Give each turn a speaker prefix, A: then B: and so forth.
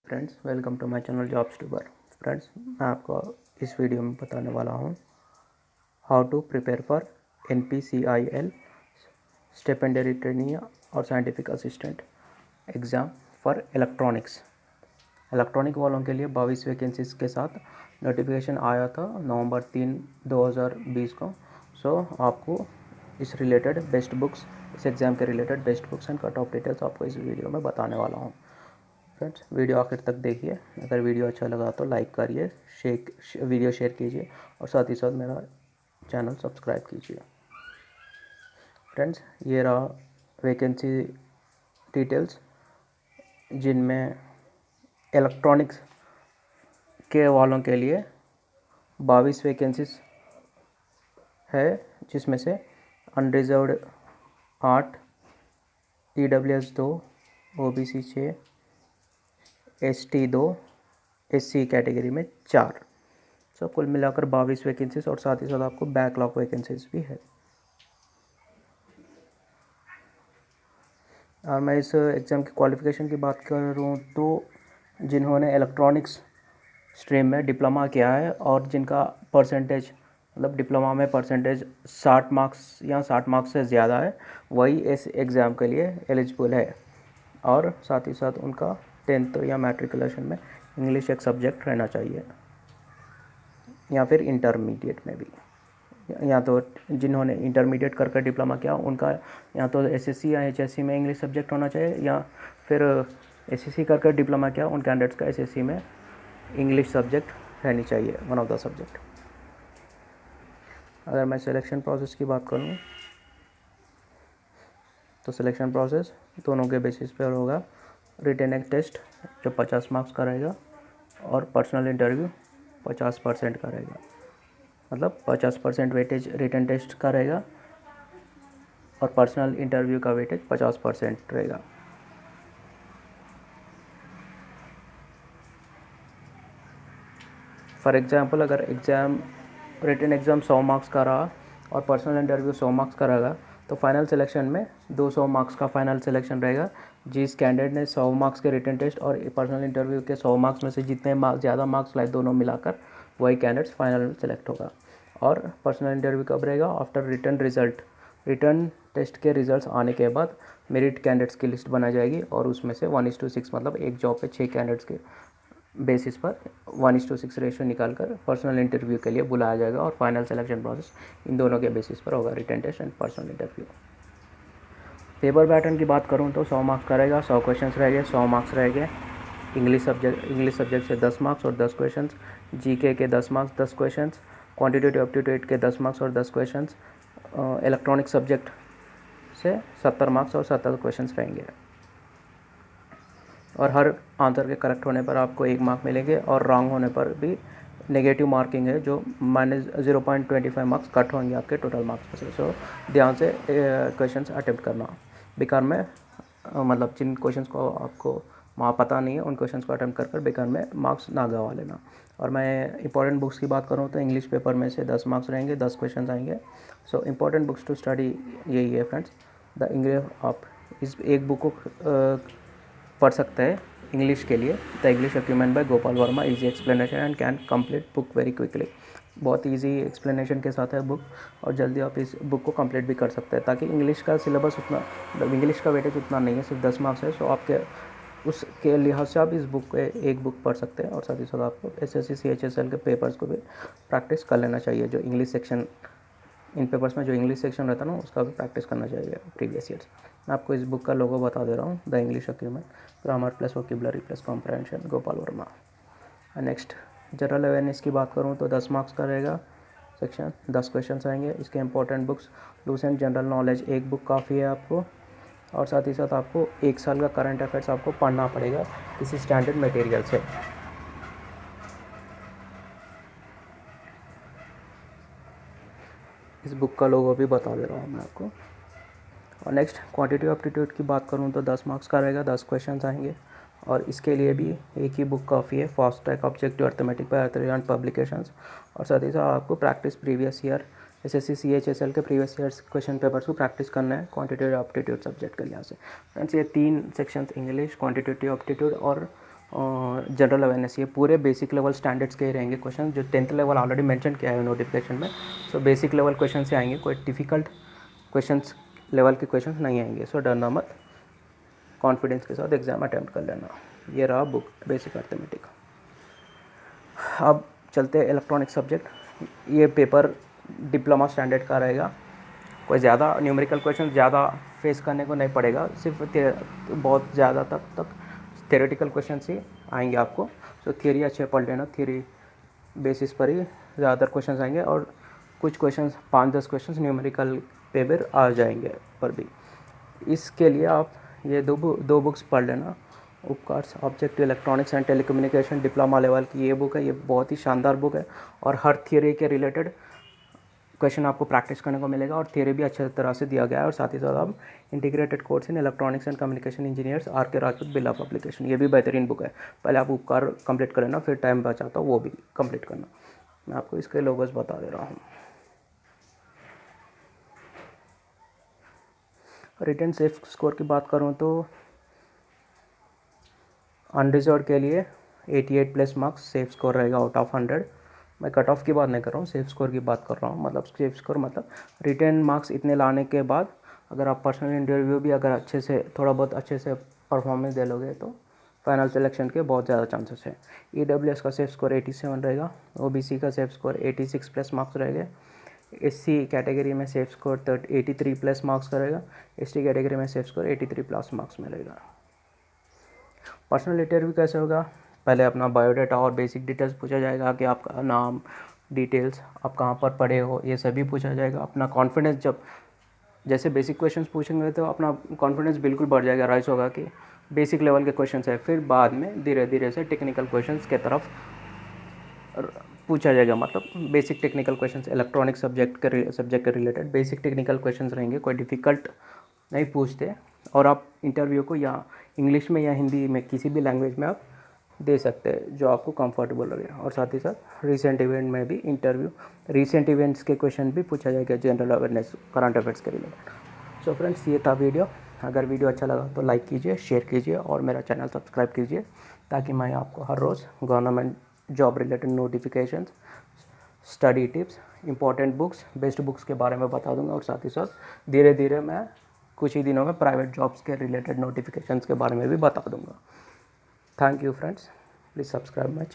A: Friends, welcome to my channel jobs tuber. Friends, मैं आपको इस वीडियो में बताने वाला हूँ how to prepare for NPCIL stipendiary training और scientific assistant exam for electronics. Electronic वालों के लिए 22 वैकेंसीज के साथ नोटिफिकेशन आया था नवंबर 3, 2020 को। सो आपको इस रिलेटेड बेस्ट बुक्स, इस एग्ज़ाम के related best books and cut off details आपको इस वीडियो में बताने वाला हूँ। फ्रेंड्स, वीडियो आखिर तक देखिए। अगर वीडियो अच्छा लगा तो लाइक करिए, वीडियो शेयर कीजिए और साथ ही साथ मेरा चैनल सब्सक्राइब कीजिए। फ्रेंड्स, ये रहा वैकेंसी डिटेल्स जिनमें इलेक्ट्रॉनिक्स के वालों के लिए 22 वैकेंसीज है, जिसमें से unreserved 8, EWS 2, OBC 6, ST 2, SC category में 4। सो कुल मिलाकर 22 वैकेंसीज और साथ ही साथ आपको बैकलॉग वैकेंसीज भी है। और मैं इस एग्ज़ाम की क्वालिफ़िकेशन की बात करूँ तो जिन्होंने इलेक्ट्रॉनिक्स स्ट्रीम में डिप्लोमा किया है और जिनका परसेंटेज मतलब डिप्लोमा में परसेंटेज 60 मार्क्स या 60 मार्क्स से ज़्यादा है, वही इस एग्ज़ाम के लिए एलिजिबल है। और साथ ही साथ उनका 10th या मैट्रिकुलेशन में इंग्लिश एक सब्जेक्ट रहना चाहिए, या फिर इंटरमीडिएट में भी। या तो जिन्होंने इंटरमीडिएट कर डिप्लोमा किया उनका या तो SSC या HSC में इंग्लिश सब्जेक्ट होना चाहिए, या फिर SSC कर डिप्लोमा किया उन कैंडिडेट्स का SSC में इंग्लिश सब्जेक्ट रहनी चाहिए, वन ऑफ द सब्जेक्ट। अगर मैं सिलेक्शन प्रोसेस की बात करूँ तो सिलेक्शन प्रोसेस दोनों के बेसिस पर होगा। रिटन एक टेस्ट जो 50 मार्क्स का रहेगा और पर्सनल इंटरव्यू 50% का रहेगा, मतलब 50% वेटेज रिटन टेस्ट का रहेगा और पर्सनल इंटरव्यू का वेटेज 50% रहेगा। फॉर एग्ज़ाम्पल, अगर रिटन एग्ज़ाम 100 मार्क्स का रहा और पर्सनल इंटरव्यू 100 मार्क्स का रहेगा, तो फाइनल सिलेक्शन में 200 मार्क्स का फाइनल सिलेक्शन रहेगा। जिस कैंडिडेट ने 100 मार्क्स के रिटन टेस्ट और पर्सनल इंटरव्यू के 100 मार्क्स में से जितने ज़्यादा मार्क्स लाए, दोनों मिलाकर वही कैंडिडेट्स फाइनल में सेलेक्ट होगा। और पर्सनल इंटरव्यू कब रहेगा? After written result. Written test के रिजल्ट्स आने के बाद मेरिट कैंडिडेट्स की लिस्ट बनाई जाएगी और उसमें से 1:6, मतलब एक जॉब पे 6 कैंडिडेट्स के बेसिस पर 1:6 रेशियो निकालकर पर्सनल इंटरव्यू के लिए बुलाया जाएगा और फाइनल सिलेक्शन प्रोसेस इन दोनों के बेसिस पर होगा, written test and personal interview. Paper pattern की बात करूँ तो 100 मार्क्स का रहेगा, 100 क्वेश्चन रहेंगे, 100 मार्क्स रहेंगे। इंग्लिश सब्जेक्ट से 10 मार्क्स और 10 क्वेश्चन, GK के 10 मार्क्स 10 क्वेश्चन, क्वान्टिटेटिव एप्टीट्यूड के 10 मार्क्स और 10 क्वेश्चन, इलेक्ट्रॉनिक सब्जेक्ट से 70 मार्क्स और 70 क्वेश्चन रहेंगे। और हर आंसर के करेक्ट होने पर आपको 1 मार्क मिलेंगे और रॉन्ग होने पर भी नेगेटिव मार्किंग है, जो -0.25 मार्क्स कट होंगे आपके टोटल मार्क्स में से। सो ध्यान से क्वेश्चंस अटेम्प्ट करना। बेकार में मतलब जिन क्वेश्चंस को आपको वहाँ पता नहीं है, उन क्वेश्चंस को अटेम्प्ट कर बेकार में मार्क्स ना गवा लेना। और मैं इंपॉर्टेंट बुक्स की बात करूँ तो इंग्लिश पेपर में से 10 मार्क्स रहेंगे, 10 क्वेश्चन आएंगे। So important books to study यही है फ्रेंड्स। द इंग्लिश आप इस एक बुक को पढ़ सकते हैं इंग्लिश के लिए, the English acumen by Gopal Verma, easy explanation and can complete book very quickly. बहुत इजी एक्सप्लेनेशन के साथ है बुक और जल्दी आप इस बुक को कंप्लीट भी कर सकते हैं, ताकि इंग्लिश का सिलेबस उतना, मतलब इंग्लिश का वेटेज उतना नहीं है, सिर्फ 10 मार्क्स है। सो आपके उसके लिहाज से आप इस बुक को एक बुक पढ़ सकते हैं और साथ ही साथ आपको SSC CHSL के पेपर्स को भी प्रैक्टिस कर लेना चाहिए। जो इंग्लिश सेक्शन, इन पेपर्स में जो इंग्लिश सेक्शन रहता है ना, उसका भी प्रैक्टिस करना चाहिए प्रीवियस ईयर्स। मैं आपको इस बुक का लोगो बता दे रहा हूँ, the English acumen, grammar plus vocabulary plus comprehension, Gopal Verma. Next, general awareness की बात करूँ तो 10 मार्क्स का रहेगा सेक्शन, 10 क्वेश्चन आएंगे। इसके important books, Lucent general knowledge एक बुक काफ़ी है आपको, और साथ ही साथ आपको 1 साल का करंट अफेयर्स आपको पढ़ना पड़ेगा किसी स्टैंडर्ड मटेरियल से। इस बुक का लोगो भी बता दे रहा हूँ मैं आपको। और नेक्स्ट, क्वांटिटी एप्टीट्यूड की बात करूँ तो 10 मार्क्स का रहेगा, 10 क्वेश्चन आएंगे और इसके लिए भी एक ही बुक काफ़ी है, fast track objective arithmetic by अर्थन पब्लिकेशंस। और साथ ही साथ आपको practice previous year SSC CHSL के प्रीवियस ईयर्स क्वेश्चन पेपर्स को प्रैक्टिस करना है क्वांटिटेटिव एप्टीट्यूड सब्जेक्ट के लिहाज से। फ्रेंड्स, ये 3 सेक्शंस, इंग्लिश, क्वांटिटेटिव एप्टीट्यूड और जनरल अवेयरनेस, ये पूरे बेसिक लेवल स्टैंडर्ड्स के ही रहेंगे क्वेश्चन, जो 10th लेवल ऑलरेडी मेंशन किया है नोटिफिकेशन में। सो बेसिक लेवल क्वेश्चन से आएंगे, कोई डिफ़िकल्ट क्वेश्चंस लेवल के क्वेश्चंस नहीं आएंगे। सो डरना मत, कॉन्फिडेंस के साथ एग्ज़ाम अटैम्प्ट कर लेना। ये रहा बुक बेसिक अर्थमेटिक। अब चलते हैं इलेक्ट्रॉनिक सब्जेक्ट। ये पेपर डिप्लोमा स्टैंडर्ड का रहेगा, कोई ज़्यादा न्यूमेरिकल क्वेश्चन ज़्यादा फेस करने को नहीं पड़ेगा, सिर्फ बहुत ज़्यादा तक थ्योरेटिकल क्वेश्चन ही आएंगे आपको। सो थियरी अच्छे पढ़ लेना, थियरी बेसिस पर ही ज़्यादातर क्वेश्चन आएंगे, और कुछ क्वेश्चन 5-10 क्वेश्चन न्यूमेरिकल पे भी आ जाएंगे पर भी। इसके लिए आप ये दो बुक्स पढ़ लेना। उपकार्स object electronics and telecommunication diploma level की ये बुक है, ये बहुत ही शानदार बुक है, और हर थियरी के रिलेटेड क्वेश्चन आपको प्रैक्टिस करने को मिलेगा, और थियरी भी अच्छे तरह से दिया गया है। और साथ ही साथ आप integrated course in electronics and communication engineers RK Rajput bill of application, ये भी बेहतरीन बुक है। पहले आप उपकार कंप्लीट कर लेना, फिर टाइम बचाता वो भी कंप्लीट करना। मैं आपको इसके लोगोस बता दे रहा हूँ। रिटन सेफ स्कोर की बात करूँ तो अनरिजर्व के लिए 88+ मार्क्स सेफ स्कोर रहेगा आउट ऑफ 100। मैं कट ऑफ की बात नहीं कर रहा हूँ, सेफ स्कोर की बात कर रहा हूँ। मतलब सेफ स्कोर मतलब रिटन मार्क्स इतने लाने के बाद अगर आप पर्सनल इंटरव्यू भी अगर अच्छे से थोड़ा बहुत अच्छे से परफॉर्मेंस दे लोगे तो फाइनल सिलेक्शन के बहुत ज़्यादा चांसेस है। EWS का सेफ स्कोर 87 रहेगा, OBC का सेफ स्कोर 86+ मार्क्स रहेगा, SC कैटेगरी में सेफ स्कोर 83+ मार्क्स का रहेगा, ST कैटेगरी में सेफ स्कोर 83+ मार्क्स में रहेगा। पर्सनल इंटरव्यू कैसे होगा, पहले अपना बायोडाटा और बेसिक डिटेल्स पूछा जाएगा कि आपका नाम, डिटेल्स, आप कहाँ पर पढ़े हो, ये सभी पूछा जाएगा। अपना कॉन्फिडेंस, जब जैसे बेसिक क्वेश्चंस पूछेंगे तो अपना कॉन्फिडेंस बिल्कुल बढ़ जाएगा, राइज होगा कि बेसिक लेवल के क्वेश्चंस है। फिर बाद में धीरे धीरे से टेक्निकल क्वेश्चंस के तरफ पूछा जाएगा, मतलब basic technical questions electronic subject के रिलेटेड बेसिक टेक्निकल क्वेश्चंस रहेंगे, कोई डिफ़िकल्ट नहीं पूछते। और आप इंटरव्यू को या इंग्लिश में या हिंदी में किसी भी लैंग्वेज में आप दे सकते हैं जो आपको कंफर्टेबल लगे। और साथ ही साथ रिसेंट इवेंट में भी रिसेंट इवेंट्स के क्वेश्चन भी पूछा जाएगा, जनरल अवेयरनेस, करंट अफेयर्स के रिलेटेड। सो फ्रेंड्स, ये था वीडियो। अगर वीडियो अच्छा लगा तो लाइक कीजिए, शेयर कीजिए और मेरा चैनल सब्सक्राइब कीजिए, ताकि मैं आपको हर रोज़ government job related notifications, study tips, important books, best books के बारे में बता दूंगा। और साथ ही साथ धीरे धीरे मैं कुछ ही दिनों में प्राइवेट जॉब्स के रिलेटेड नोटिफिकेशंस के बारे में भी बता दूंगा। Thank you friends, please subscribe my channel.